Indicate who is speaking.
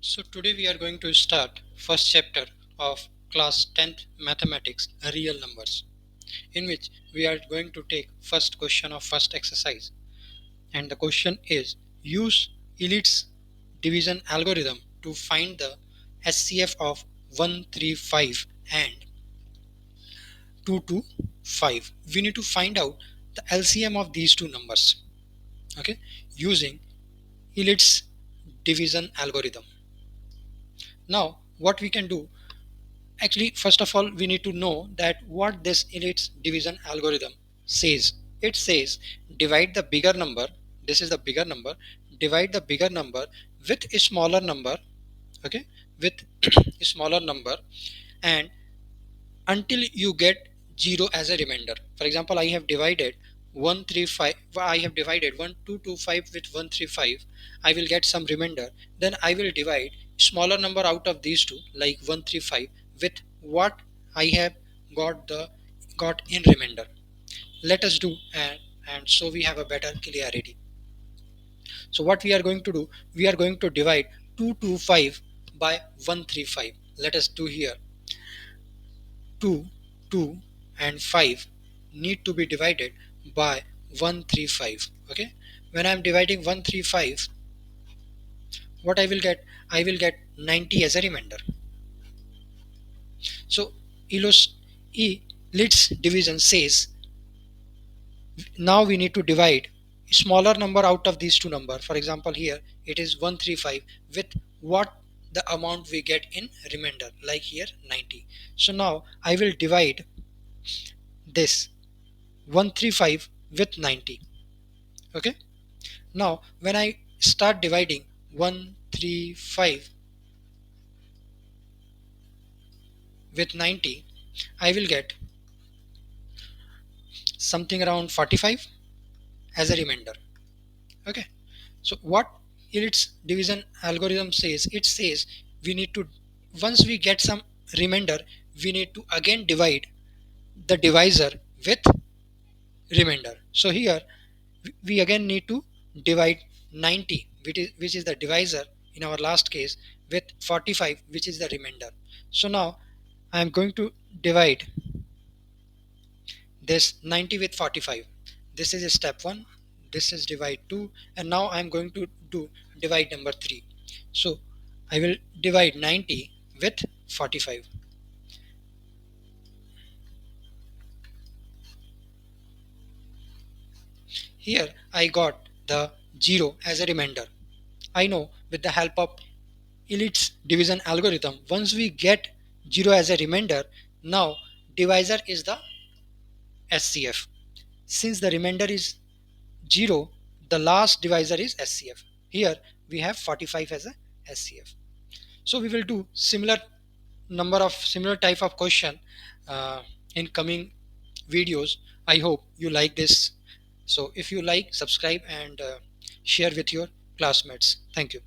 Speaker 1: So today we are going to start first chapter of class 10th mathematics real numbers, in which we are going to take first question of first exercise, and the question is use Elite's division algorithm to find the SCF of 135 and 225. We need to find out the LCM of these two numbers, okay, using Elite's division algorithm. Now what we can do, actually, first of all, we need to know that what this Elite's division algorithm says. It says divide the bigger number, this is the bigger number, divide the bigger number with a smaller number, okay, with a smaller number, and until you get 0 as a remainder. For example, I have divided 135, I have divided 1225 with 135, I will get some remainder. Then I will divide smaller number out of these two, like 135, with what I have got in remainder. Let us do, and so we have a better clarity. So what we are going to do, we are going to divide 225 by 135. Let us do here. 2, 2 and 5 need to be divided by 135. Okay, when I am dividing 135, what I will get, I will get 90 as a remainder. So Elos E Litt's division says now we need to divide smaller number out of these two number. For example, here it is 135 with what the amount we get in remainder, like here 90. So now I will divide this 135 with 90. Okay, now when I start dividing 135 with 90, I will get something around 45 as a remainder. Okay, so what its division algorithm says, it says we need to, once we get some remainder, we need to again divide the divisor with remainder. So here we again need to divide 90, which is the divisor in our last case, with 45, which is the remainder. So now I am going to divide this 90 with 45. This is step 1, this is divide 2, and now I am going to do divide number 3. So I will divide 90 with 45. Here I got the 0 as a remainder. I know with the help of Elite's division algorithm, once we get 0 as a remainder, now divisor is the SCF. Since the remainder is 0, the last divisor is SCF. Here we have 45 as a SCF. So we will do similar type of question in coming videos. I hope you like this. So if you like, subscribe and share with your classmates. Thank you.